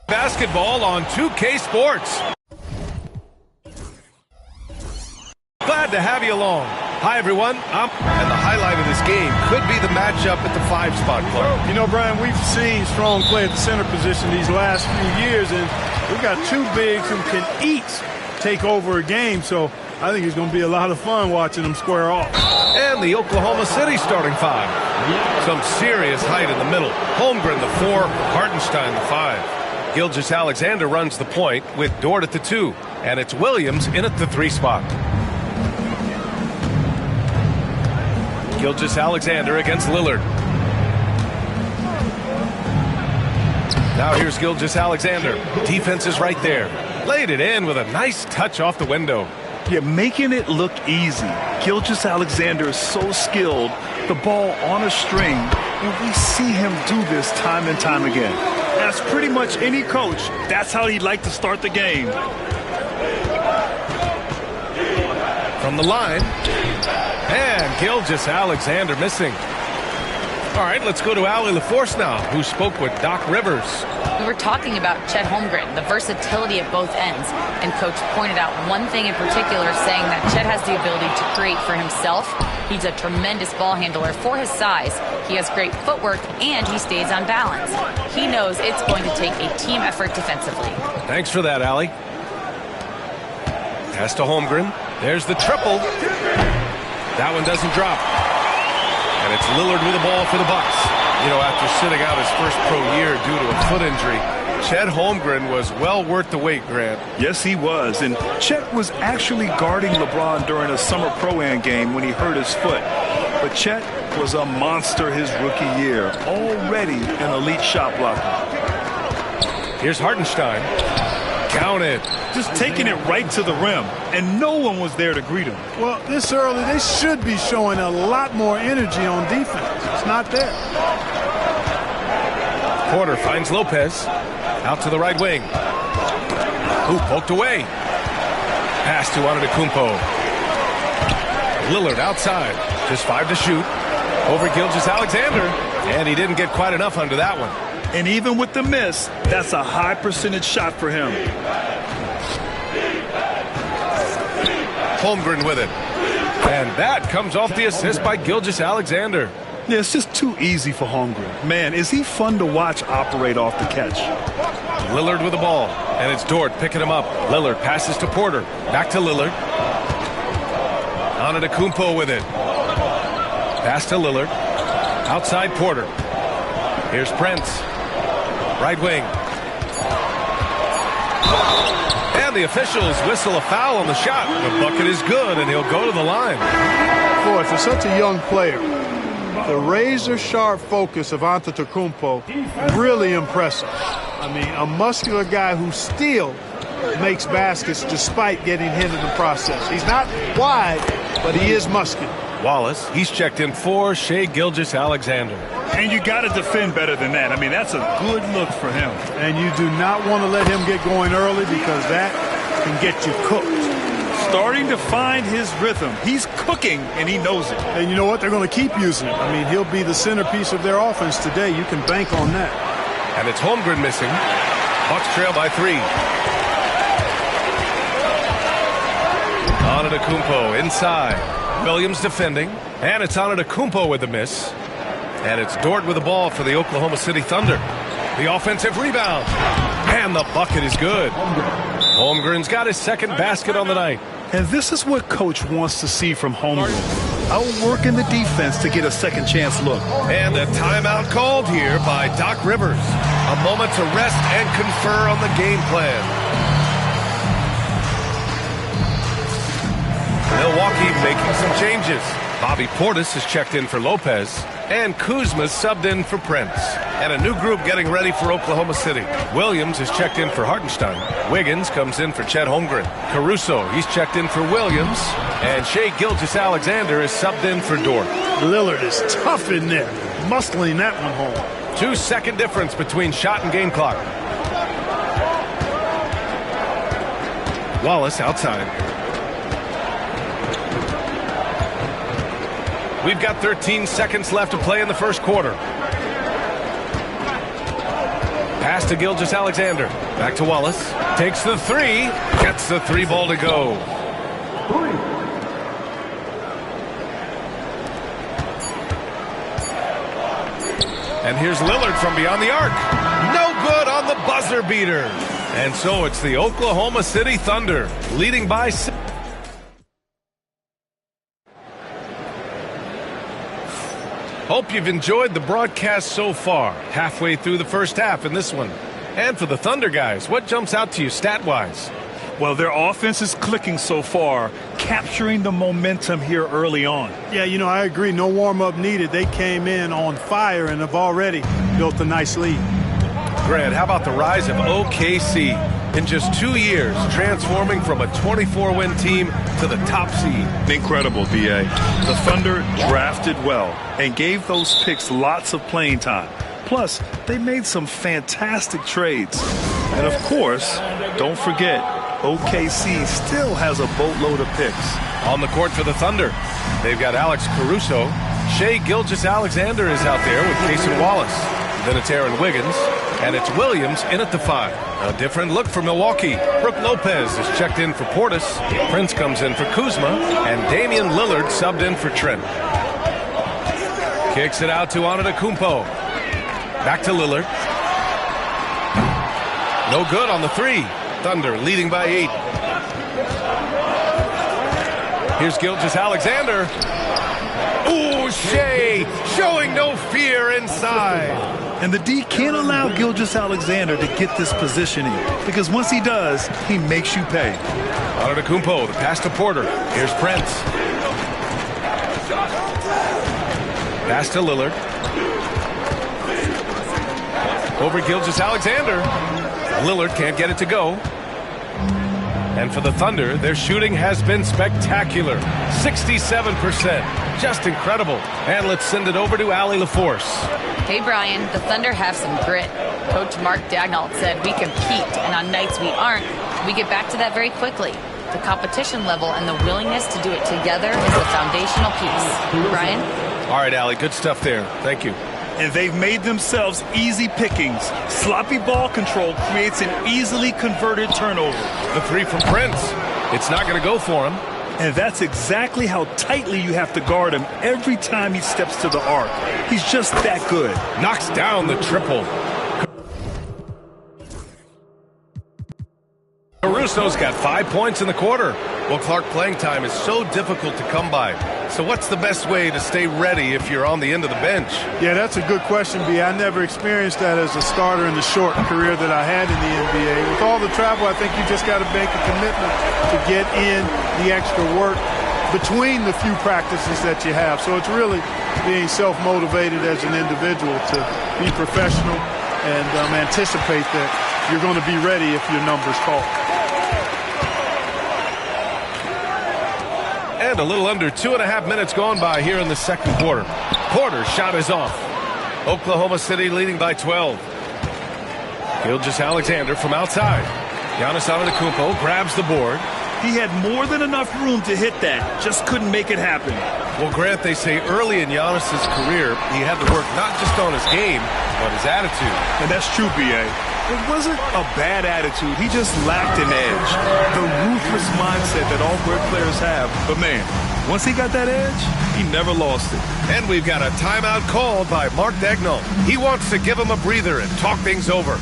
Basketball on 2K Sports. Glad to have you along. Hi, everyone. And the highlight of this game could be the matchup at the 5-spot, Clark. You know, Brian, we've seen strong play at the center position these last few years, and we've got two bigs who can each take over a game, so I think it's going to be a lot of fun watching them square off. And the Oklahoma City starting five. Some serious height in the middle. Holmgren, the 4, Hartenstein, the 5. Gilgeous-Alexander runs the point with Dort at the 2, and it's Williams in at the 3 spot. Gilgeous-Alexander against Lillard. Now here's Gilgeous-Alexander. Defense is right there. Laid it in with a nice touch off the window. Yeah, making it look easy. Gilgeous-Alexander is so skilled. The ball on a string, and we see him do this time and time again. That's pretty much any coach. That's how he'd like to start the game. From the line. And Gilgeous-Alexander missing. All right, let's go to Allie LaForce now, who spoke with Doc Rivers. We were talking about Chet Holmgren, the versatility at both ends. And Coach pointed out one thing in particular, saying that Chet has the ability to create for himself. He's a tremendous ball handler for his size. He has great footwork, and he stays on balance. He knows it's going to take a team effort defensively. Thanks for that, Allie. Pass to Holmgren. There's the triple. That one doesn't drop. And it's Lillard with the ball for the Bucks. You know, after sitting out his first pro year due to a foot injury, Chet Holmgren was well worth the wait, Grant. Yes, he was. And Chet was actually guarding LeBron during a summer Pro-Am game when he hurt his foot. But Chet was a monster his rookie year, already an elite shot blocker. Here's Hartenstein. Counted. Just taking it right to the rim, and no one was there to greet him. Well, this early, they should be showing a lot more energy on defense. It's not there. Porter finds Lopez. Out to the right wing. Who poked away. Pass to Antetokounmpo. Lillard outside. Just 5 to shoot. Over Gilgeous-Alexander. And he didn't get quite enough under that one. And even with the miss, that's a high percentage shot for him. Holmgren with it. And that comes off the assist by Gilgeous-Alexander. Yeah, it's just too easy for Holmgren. Man, is he fun to watch operate off the catch. Lillard with the ball. And it's Dort picking him up. Lillard passes to Porter. Back to Lillard. Antetokounmpo with it. Pass to Lillard. Outside Porter. Here's Prince. Right wing. And the officials whistle a foul on the shot. The bucket is good, and he'll go to the line. Boy, for such a young player, the razor-sharp focus of Antetokounmpo, really impressive. I mean, a muscular guy who still makes baskets despite getting hit in the process. He's not wide, but he is muscular. Wallace, he's checked in for Shai Gilgeous-Alexander. And you got to defend better than that. I mean, that's a good look for him. And you do not want to let him get going early because that can get you cooked. Starting to find his rhythm. He's cooking, and he knows it. And you know what? They're going to keep using him. I mean, he'll be the centerpiece of their offense today. You can bank on that. And it's Holmgren missing. Bucks trail by 3. Antetokounmpo inside. Williams defending. And it's Antetokounmpo with the miss. And it's Dort with the ball for the Oklahoma City Thunder. The offensive rebound. And the bucket is good. Holmgren's got his second basket on the night. And this is what Coach wants to see from Holmgren. Outworking the defense to get a second chance look. And a timeout called here by Doc Rivers. A moment to rest and confer on the game plan. Milwaukee making some changes. Bobby Portis has checked in for Lopez. And Kuzma's subbed in for Prince. And a new group getting ready for Oklahoma City. Williams has checked in for Hartenstein. Wiggins comes in for Chet Holmgren. Caruso, he's checked in for Williams. And Shai Gilgeous-Alexander is subbed in for Dort. Lillard is tough in there, muscling that one home. 2-second difference between shot and game clock. Wallace outside. We've got 13 seconds left to play in the first quarter. Pass to Gilgeous-Alexander. Back to Wallace. Takes the three. Gets the three ball to go. And here's Lillard from beyond the arc. No good on the buzzer beater. And so it's the Oklahoma City Thunder leading by 6. Hope you've enjoyed the broadcast so far. Halfway through the first half in this one. And for the Thunder guys, what jumps out to you stat-wise? Well, their offense is clicking so far, capturing the momentum here early on. Yeah, you know, I agree. No warm-up needed. They came in on fire and have already built a nice lead. Grant, how about the rise of OKC? In just 2 years, transforming from a 24-win team to the top seed. Incredible, B.A. The Thunder drafted well and gave those picks lots of playing time. Plus, they made some fantastic trades. And of course, don't forget, OKC still has a boatload of picks. On the court for the Thunder, they've got Alex Caruso. Shai Gilgeous-Alexander is out there with Cason Wallace. Then it's Aaron Wiggins, and it's Williams in at the 5. A different look for Milwaukee. Brook Lopez is checked in for Portis. Prince comes in for Kuzma, and Damian Lillard subbed in for Trent. Kicks it out to Antetokounmpo. Back to Lillard. No good on the 3. Thunder leading by 8. Here's Gilgeous-Alexander. Ooh, Shai showing no fear inside. And the D can't allow Gilgeous-Alexander to get this positioning because once he does, he makes you pay. Antetokounmpo, the pass to Porter. Here's Prince. Pass to Lillard. Over Gilgeous-Alexander. Lillard can't get it to go. And for the Thunder, their shooting has been spectacular. 67%. Just incredible. And let's send it over to Allie LaForce. Hey, Brian, the Thunder have some grit. Coach Mark Daigneault said we compete, and on nights we aren't, we get back to that very quickly. The competition level and the willingness to do it together is the foundational piece. Brian? All right, Allie, good stuff there. Thank you. And they've made themselves easy pickings. Sloppy ball control creates an easily converted turnover. The 3 from Prince. It's not going to go for him. And that's exactly how tightly you have to guard him every time he steps to the arc. He's just that good. Knocks down the triple. Caruso's got 5 points in the quarter. Well, Clark, playing time is so difficult to come by. So what's the best way to stay ready if you're on the end of the bench? Yeah, that's a good question, B. I never experienced that as a starter in the short career that I had in the NBA. With all the travel, I think you just got to make a commitment to get in the extra work between the few practices that you have. So it's really being self-motivated as an individual to be professional and anticipate that you're going to be ready if your number's called. And a little under 2.5 minutes gone by here in the second quarter. Porter's shot is off. Oklahoma City leading by 12. Gilgeous-Alexander from outside. Giannis Antetokounmpo grabs the board. He had more than enough room to hit that, just couldn't make it happen. Well, Grant, they say early in Giannis's career, he had to work not just on his game, but his attitude. And that's true, B.A. It wasn't a bad attitude. He just lacked an edge. The ruthless mindset that all great players have. But, man, once he got that edge, he never lost it. And we've got a timeout called by Mark Daigneault. He wants to give him a breather and talk things over.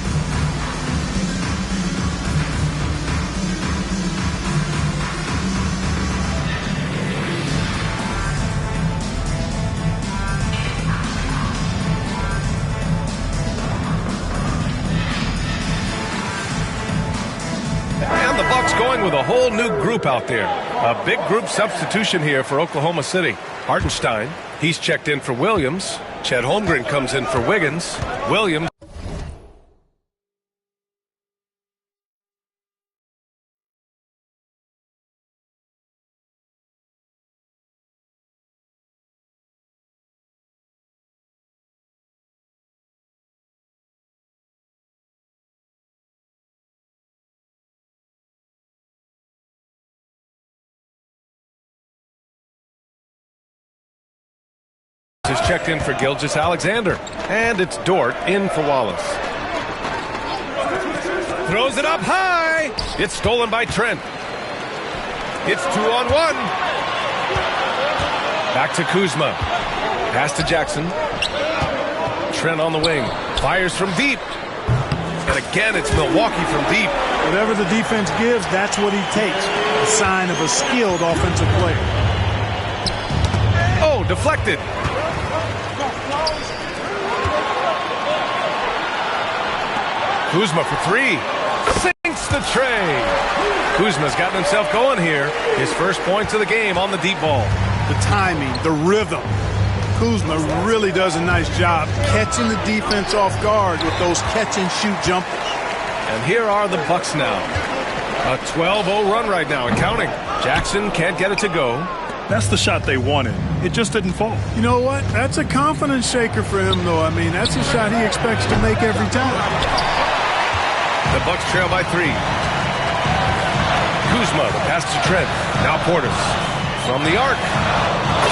Going with a whole new group out there. A big group substitution here for Oklahoma City. Hartenstein, he's checked in for Williams. Chet Holmgren comes in for Wiggins. Williams. Is checked in for Gilgeous-Alexander. And it's Dort in for Wallace. Throws it up high. It's stolen by Trent. It's 2-on-1. Back to Kuzma. Pass to Jackson. Trent on the wing. Fires from deep. And again, it's Milwaukee from deep. Whatever the defense gives, that's what he takes. A sign of a skilled offensive player. Oh, deflected. Kuzma for three. Sinks the tray. Kuzma's gotten himself going here. His first points of the game on the deep ball. The timing, the rhythm. Kuzma really does a nice job catching the defense off guard with those catch-and-shoot jumpers. And here are the Bucks now. A 12-0 run right now and counting. Jackson can't get it to go. That's the shot they wanted. It just didn't fall. You know what? That's a confidence shaker for him, though. I mean, that's a shot he expects to make every time. The Bucks trail by 3. Kuzma, the pass to Trent. Now Portis. From the arc.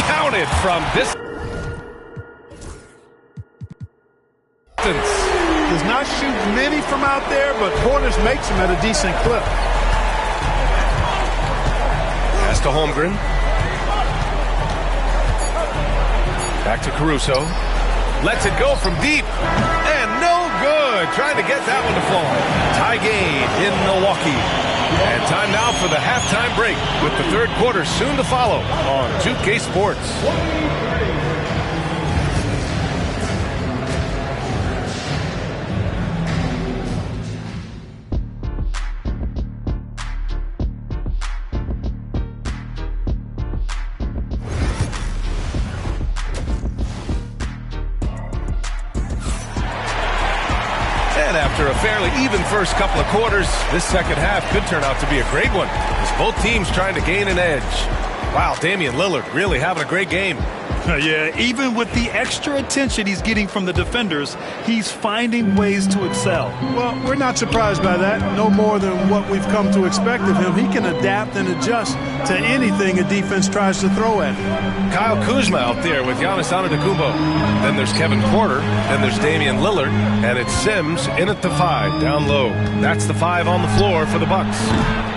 Counted from distance. Does not shoot many from out there, but Portis makes them at a decent clip. Pass to Holmgren. Back to Caruso. Lets it go from deep. And no good. Trying to get that one to fall. Tie game in Milwaukee. And time now for the halftime break with the third quarter soon to follow on 2K Sports. And after a fairly even first couple of quarters, this second half could turn out to be a great one, as both teams trying to gain an edge. Wow, Damian Lillard really having a great game. Yeah, even with the extra attention he's getting from the defenders, he's finding ways to excel. Well, we're not surprised by that. No more than what we've come to expect of him. He can adapt and adjust to anything a defense tries to throw at him. Kyle Kuzma out there with Giannis Antetokounmpo. Then there's Kevin Porter. Then there's Damian Lillard. And it's Sims in at the 5, down low. That's the 5 on the floor for the Bucks.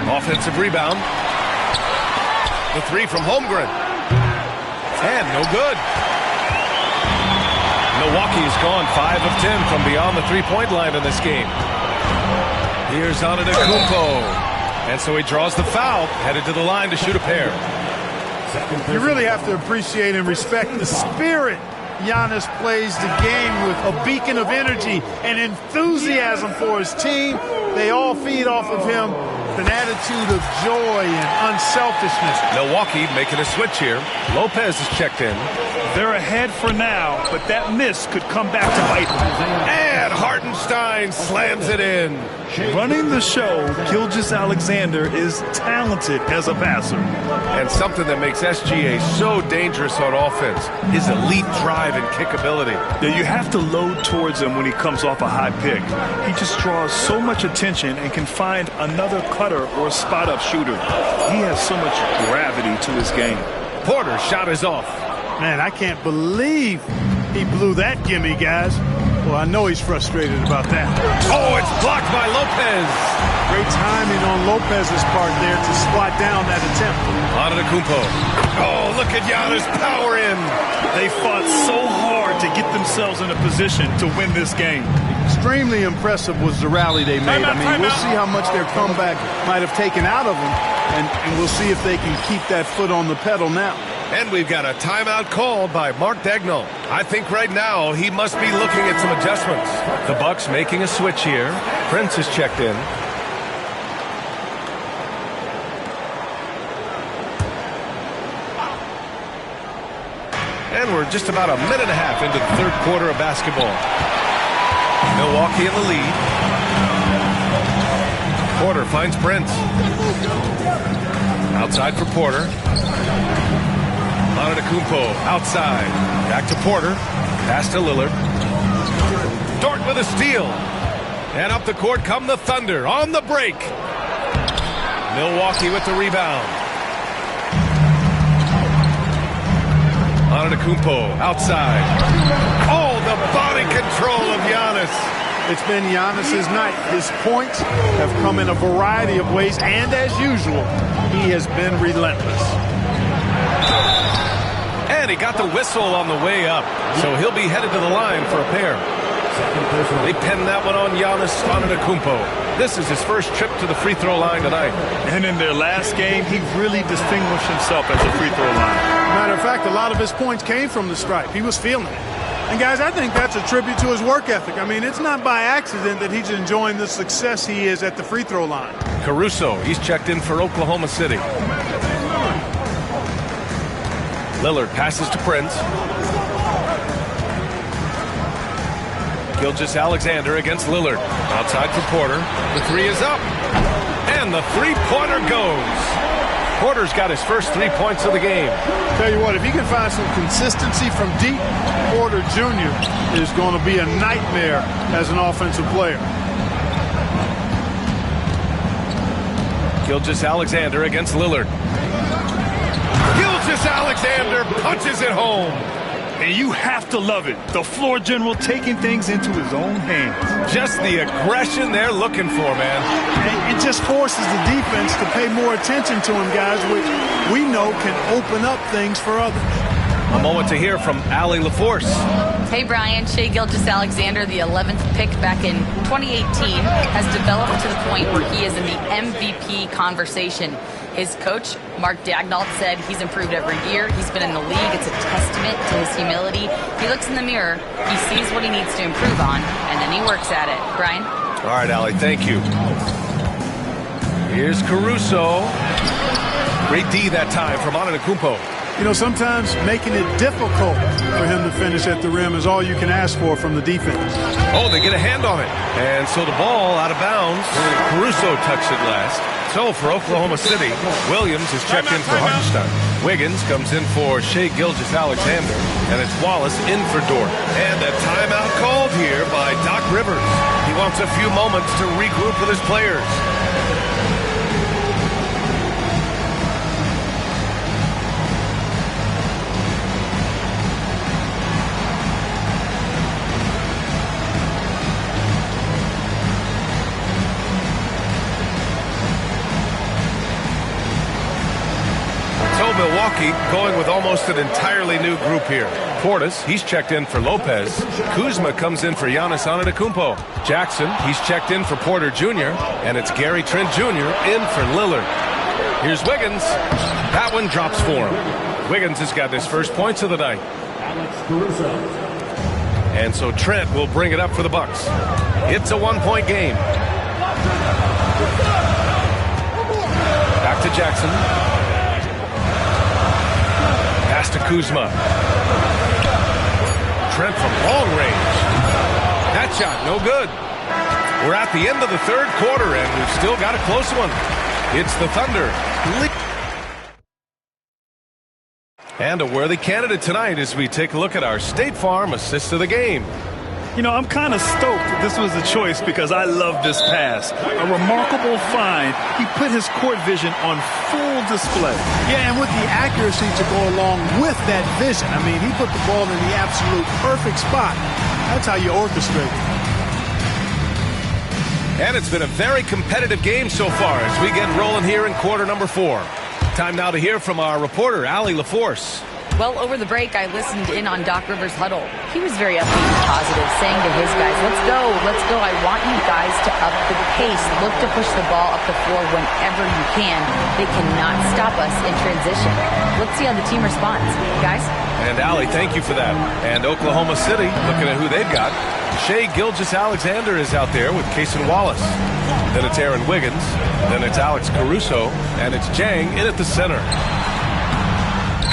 Offensive rebound. The 3 from Holmgren. And no good. Milwaukee's gone 5 of 10 from beyond the three-point line in this game. Here's Antetokounmpo. And so he draws the foul, headed to the line to shoot a pair. You really have to appreciate and respect the spirit Giannis plays the game with, a beacon of energy and enthusiasm for his team. They all feed off of him. An attitude of joy and unselfishness. Milwaukee making a switch here. Lopez is checked in. They're ahead for now, but that miss could come back to bite them. And Hartenstein slams it in. Running the show, Gilgeous-Alexander is talented as a passer. And something that makes SGA so dangerous on offense is elite drive and kickability. Yeah, you have to load towards him when he comes off a high pick. He just draws so much attention and can find another cutter or spot-up shooter. He has so much gravity to his game. Porter's shot is off. Man, I can't believe he blew that gimme, guys. Well, I know he's frustrated about that. Oh, it's blocked by Lopez. Great timing on Lopez's part there to squat down that attempt. Antetokounmpo. Oh, look at Giannis power in. They fought so hard to get themselves in a position to win this game. Extremely impressive was the rally they made. I mean, we'll see how much their comeback might have taken out of them, and we'll see if they can keep that foot on the pedal now. And we've got a timeout called by Mark Daigneault. I think right now he must be looking at some adjustments. The Bucks making a switch here. Prince is checked in. And we're just about a minute and a half into the third quarter of basketball. Milwaukee in the lead. Porter finds Prince. Outside for Porter. Antetokounmpo outside. Back to Porter. Pass to Lillard. Dort with a steal. And up the court come the Thunder on the break. Milwaukee with the rebound. Antetokounmpo outside. Oh, the body control of Giannis. it's been Giannis's night. His points have come in a variety of ways, and as usual, he has been relentless. And he got the whistle on the way up, so he'll be headed to the line for a pair. They pinned that one on Giannis Antetokounmpo. This is his first trip to the free throw line tonight. And in their last game, he really distinguished himself at the free throw line. Matter of fact, a lot of his points came from the stripe. He was feeling it. And, guys, I think that's a tribute to his work ethic. I mean, it's not by accident that he's enjoying the success he is at the free throw line. Caruso, he's checked in for Oklahoma City. Lillard passes to Prince. Gilgeous-Alexander against Lillard. Outside for Porter. The three is up. And the three-pointer goes. Porter's got his first 3 points of the game. Tell you what, if he can find some consistency from deep, Porter Jr. is going to be a nightmare as an offensive player. Gilgeous-Alexander against Lillard. Gilgeous-Alexander punches it home. And you have to love it. The floor general taking things into his own hands. Just the aggression they're looking for, man. And it just forces the defense to pay more attention to him, guys, which we know can open up things for others. A moment to hear from Allie LaForce. Hey, Brian. Shai Gilgeous-Alexander, the 11th pick back in 2018, has developed to the point where he is in the MVP conversation. His coach, Mark Daignault, said he's improved every year. He's been in the league. It's a testament to his humility. He looks in the mirror, he sees what he needs to improve on, and then he works at it. Brian? All right, Allie, thank you. Here's Caruso. Great D that time from Antetokounmpo. You know, sometimes making it difficult for him to finish at the rim is all you can ask for from the defense. Oh, they get a hand on it. And so the ball out of bounds. Caruso touched it last. So for Oklahoma City, Williams is checked in for Hartenstein. Wiggins comes in for Shai Gilgeous-Alexander. And it's Wallace in for Dort. And a timeout called here by Doc Rivers. He wants a few moments to regroup with his players. Milwaukee going with almost an entirely new group here. Portis, he's checked in for Lopez. Kuzma comes in for Giannis Antetokounmpo. Jackson, he's checked in for Porter Jr. And it's Gary Trent Jr. in for Lillard. Here's Wiggins. That one drops for him. Wiggins has got his first points of the night. And so Trent will bring it up for the Bucks. It's a one-point game. Back to Jackson. Pass to Kuzma. Trent from long range. That shot, no good. We're at the end of the third quarter, and we've still got a close one. It's the Thunder. And a worthy candidate tonight as we take a look at our State Farm assist of the game. You know, I'm kind of stoked that this was a choice because I love this pass. A remarkable find. He put his court vision on full display. Yeah, and with the accuracy to go along with that vision. I mean, he put the ball in the absolute perfect spot. That's how you orchestrate it. And it's been a very competitive game so far as we get rolling here in quarter number 4. Time now to hear from our reporter, Allie LaForce. Well, over the break, I listened in on Doc Rivers' huddle. He was very upbeat and positive, saying to his guys, let's go. I want you guys to up the pace. Look to push the ball up the floor whenever you can. They cannot stop us in transition. Let's see how the team responds. Guys? And Allie, thank you for that. And Oklahoma City, looking at who they've got. Shai Gilgeous-Alexander is out there with Cason Wallace. Then it's Aaron Wiggins. Then it's Alex Caruso. And it's Jang in at the center.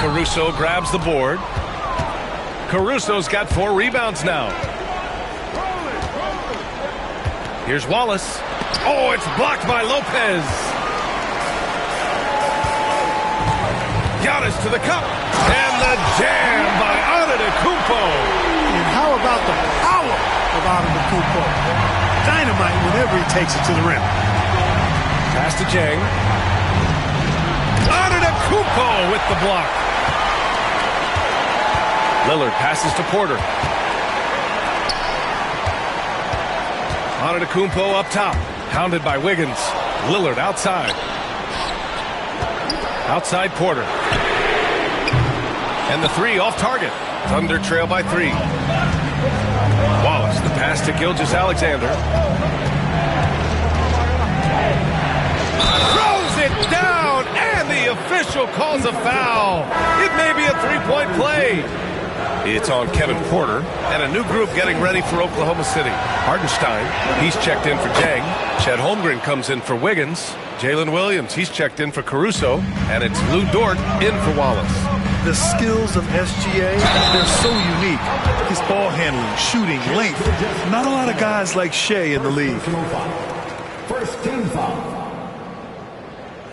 Caruso grabs the board. Caruso's got 4 rebounds now. Here's Wallace. Oh, it's blocked by Lopez. Giannis to the cup. And the jam by Antetokounmpo. And how about the power of Antetokounmpo? Dynamite whenever he takes it to the rim. Pass to Jang. Antetokounmpo with the block. Lillard passes to Porter. Antetokounmpo up top, hounded by Wiggins. Lillard outside. Outside Porter. And the three off target. Thunder trail by 3. Wallace, the pass to Gilgeous-Alexander. Throws it down, and the official calls a foul. It may be a three-point play. It's on Kevin Porter, and a new group getting ready for Oklahoma City. Hartenstein, he's checked in for Jang. Chet Holmgren comes in for Wiggins. Jalen Williams, he's checked in for Caruso. And it's Lou Dort in for Wallace. The skills of SGA, they're so unique. His ball handling, shooting, length. Not a lot of guys like Shea in the league. First team foul.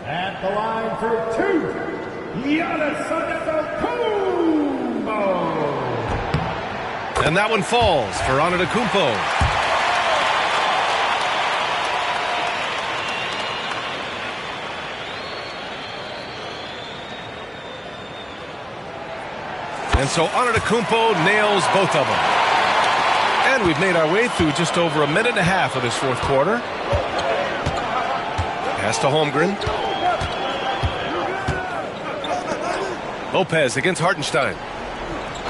At the line for 2, Giannis Antetokounmpo. And that one falls for Antetokounmpo. And so Antetokounmpo nails both of them. And we've made our way through just over a minute and a half of this fourth quarter. Pass to Holmgren. Lopez against Hartenstein.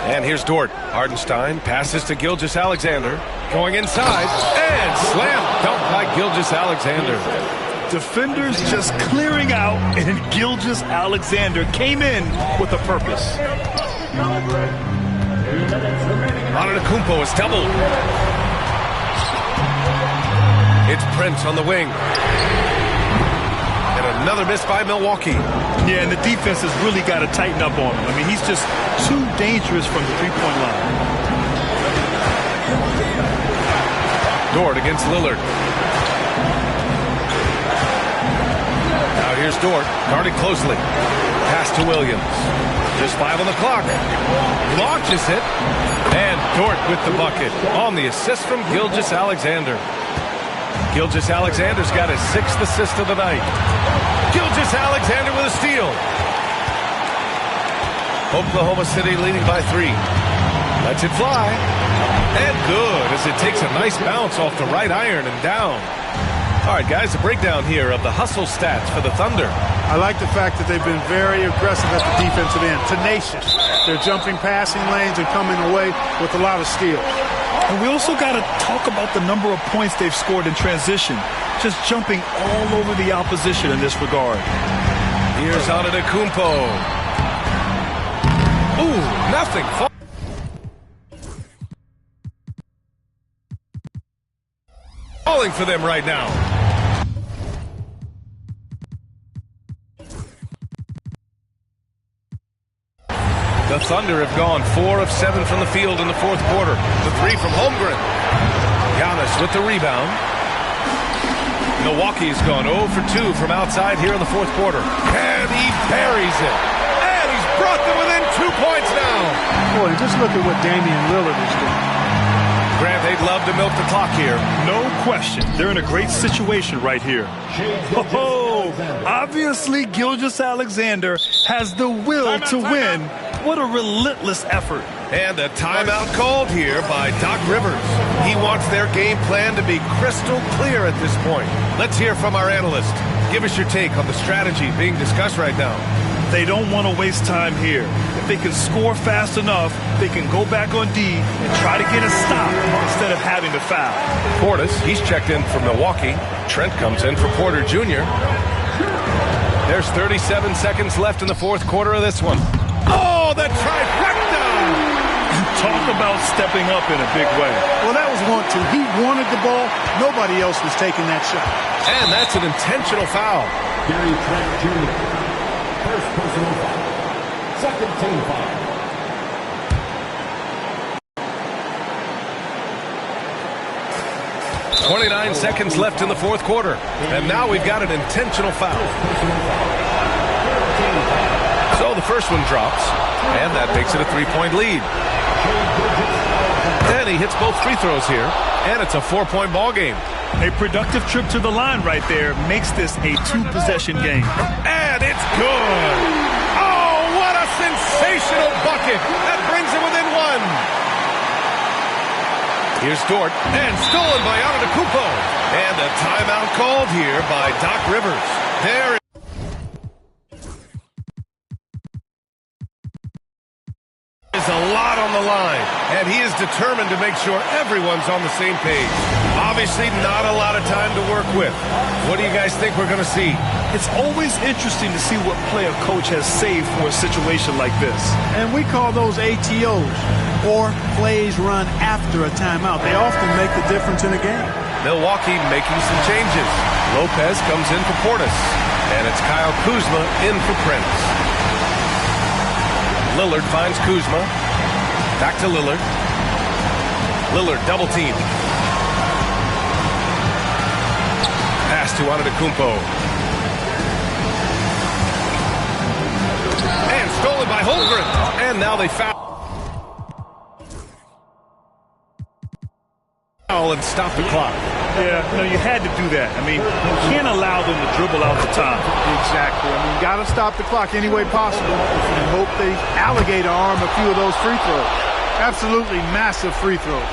And here's Dort. Hartenstein passes to Gilgeous-Alexander. Going inside. And slam dunk by Gilgeous-Alexander. Defenders just clearing out, and Gilgeous-Alexander came in with a purpose. Antetokounmpo is doubled. It's Prince on the wing. And another miss by Milwaukee. Yeah, and the defense has really got to tighten up on him. I mean, he's just too dangerous from the three-point line. Dort against Lillard. Now here's Dort, guarded closely. Pass to Williams. Just 5 on the clock. Launches it. And Dort with the bucket on the assist from Gilgeous-Alexander. Gilgeous-Alexander's got his 6th assist of the night. Gilgeous-Alexander with a steal. Oklahoma City leading by 3. Lets it fly. And good as it takes a nice bounce off the right iron and down. All right, guys, a breakdown here of the hustle stats for the Thunder. I like the fact that they've been very aggressive at the defensive end, tenacious. They're jumping passing lanes and coming away with a lot of steals. And we also got to talk about the number of points they've scored in transition, just jumping all over the opposition in this regard. Here's Antetokounmpo. Ooh, nothing. Falling for them right now. The Thunder have gone 4 of 7 from the field in the fourth quarter. The 3 from Holmgren. Giannis with the rebound. Milwaukee's gone 0 for 2 from outside here in the fourth quarter. And he buries it. And he's brought them within 2 points now. Boy, just look at what Damian Lillard is doing. Grant, they'd love to milk the clock here. No question. They're in a great situation right here. Oh, obviously Gilgeous-Alexander has the will to win. What a relentless effort. And a timeout called here by Doc Rivers. He wants their game plan to be crystal clear at this point. Let's hear from our analyst. Give us your take on the strategy being discussed right now. They don't want to waste time here. If they can score fast enough, they can go back on D and try to get a stop instead of having to foul. Portis, he's checked in for Milwaukee. Trent comes in for Porter Jr. There's 37 seconds left in the fourth quarter of this one. Oh, the trifecta! Talk about stepping up in a big way. Well, that was 1-2. He wanted the ball. Nobody else was taking that shot. And that's an intentional foul. Gary Trent Jr. First personal foul. Second team foul. .29 seconds left in the fourth quarter. And now we've got an intentional foul. So the first one drops. And that makes it a 3-point lead. And he hits both free throws here. And it's a 4-point ball game. A productive trip to the line right there makes this a 2-possession game. And it's good. Oh, what a sensational bucket. That brings it within 1. Here's Dort, and stolen by Antetokounmpo. And a timeout called here by Doc Rivers. There is a lot on the line, and he is determined to make sure everyone's on the same page. Obviously, not a lot of time to work with. What do you guys think we're going to see? It's always interesting to see what play a coach has saved for a situation like this. And we call those ATOs, or plays run after a timeout. They often make the difference in a game. Milwaukee making some changes. Lopez comes in for Portis, and it's Kyle Kuzma in for Prince. Lillard finds Kuzma. Back to Lillard. Lillard double team. Pass to Antetokounmpo. And stolen by Holmgren. And now they foul. And stop the clock. Yeah, no, you had to do that. I mean, you can't allow them to dribble out the time. Exactly. I mean, you got to stop the clock any way possible and hope they alligator arm a few of those free throws. Absolutely massive free throws.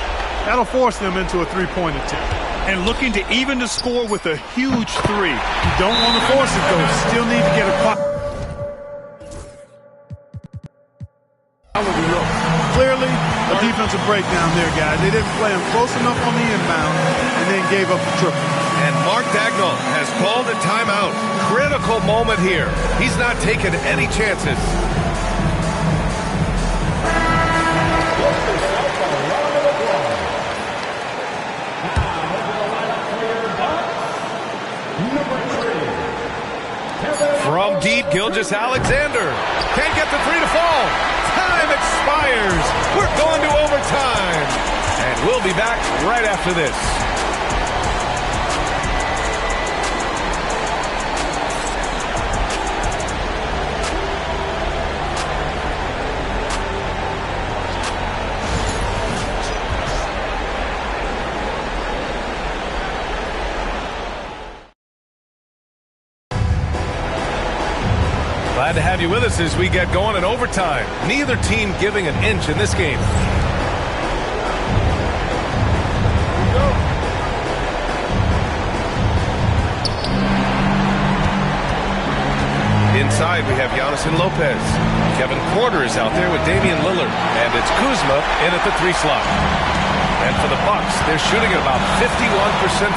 That'll force them into a three-point attempt. And looking to even the score with a huge three. You don't want to force it, though. Still need to get a quality look. Clearly, a defensive breakdown there, guys. They didn't play him close enough on the inbound and then gave up the triple. And Mark Dagnall has called a timeout. Critical moment here. He's not taking any chances. From deep, Gilgeous-Alexander. Can't get the three to fall. Time expires. We're going to overtime. And we'll be back right after this. Glad to have you with us as we get going in overtime. Neither team giving an inch in this game. Inside, we have Giannis and Lopez. Kevin Porter is out there with Damian Lillard. And it's Kuzma in at the three slot. And for the Bucks, they're shooting at about 51%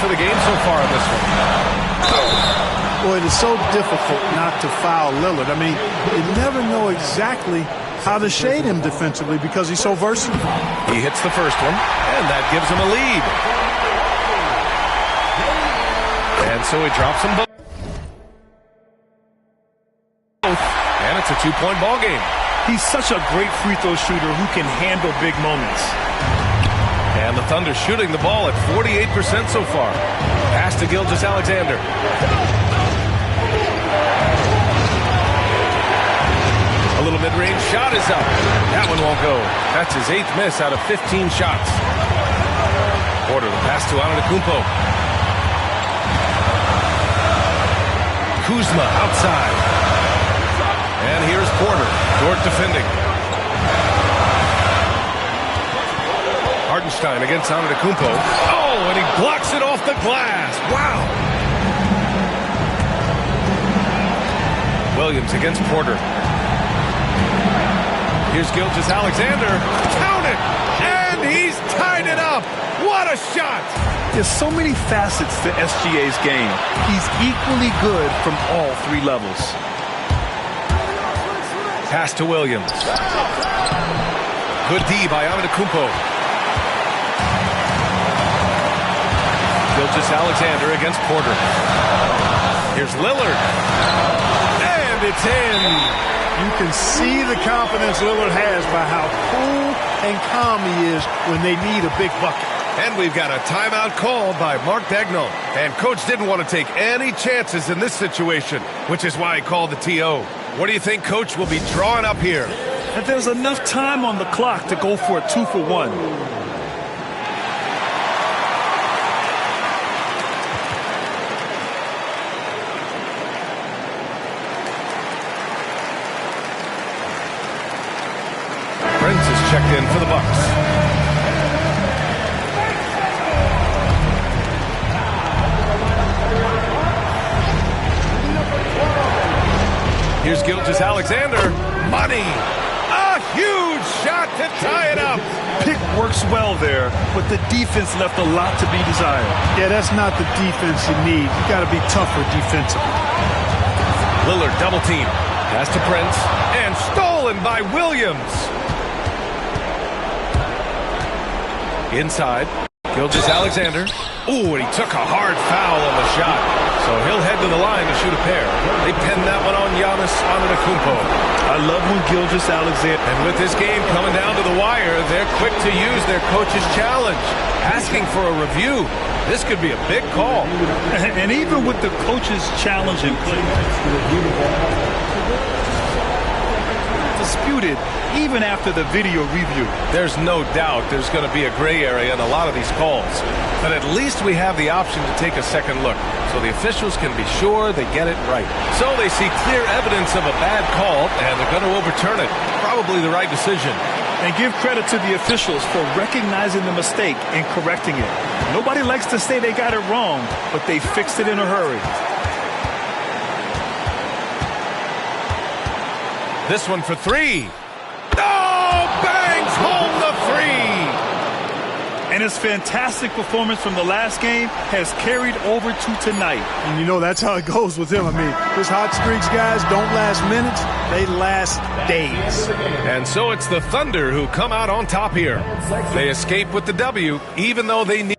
for the game so far in this one. Boy, it is so difficult not to foul Lillard. I mean, you never know exactly how to shade him defensively because he's so versatile. He hits the first one, and that gives him a lead. And so he drops them both. And it's a two-point ball game. He's such a great free throw shooter who can handle big moments. And the Thunder shooting the ball at 48% so far. Pass to Gilgeous-Alexander. A little mid-range shot is up. That one won't go. That's his 8th miss out of 15 shots. Porter, the pass to Antetokounmpo. Kuzma outside. And here's Porter. Dort defending. Hartenstein against Antetokounmpo. Oh, and he blocks it off the glass. Wow. Williams against Porter. Here's Gilgeous-Alexander. Count it! And he's tied it up. What a shot! There's so many facets to SGA's game. He's equally good from all three levels. Pass to Williams. Good D by Antetokounmpo. Gilgeous-Alexander against Porter. Here's Lillard. And it's in. You can see the confidence Lillard has by how cool and calm he is when they need a big bucket. And we've got a timeout called by Mark Dagnall. And Coach didn't want to take any chances in this situation, which is why he called the TO. What do you think Coach will be drawing up here? And there's enough time on the clock to go for a 2-for-1. Checked in for the Bucks. Gilgeous-Alexander. Money. A huge shot to tie it up. Pick works well there, but the defense left a lot to be desired. Yeah, that's not the defense you need. You got to be tougher defensively. Lillard double team. Pass to Prince. And stolen by Williams. Inside. Gilgeous-Alexander. Ooh, and he took a hard foul on the shot. So he'll head to the line to shoot a pair. They pinned that one on Giannis Antetokounmpo. I love when Gilgeous-Alexander... And with this game coming down to the wire, they're quick to use their coach's challenge. Asking for a review. This could be a big call. And even with the coach's challenge in play, disputed even after the video review. There's no doubt there's going to be a gray area in a lot of these calls. But at least we have the option to take a second look, so the officials can be sure they get it right. So they see clear evidence of a bad call, and they're going to overturn it. Probably the right decision. And give credit to the officials for recognizing the mistake and correcting it. Nobody likes to say they got it wrong, but they fixed it in a hurry. This one for three. Oh, bangs home the three. And his fantastic performance from the last game has carried over to tonight. And you know, that's how it goes with him. I mean, his hot streaks, guys, don't last minutes. They last days. And so it's the Thunder who come out on top here. They escape with the W, even though they need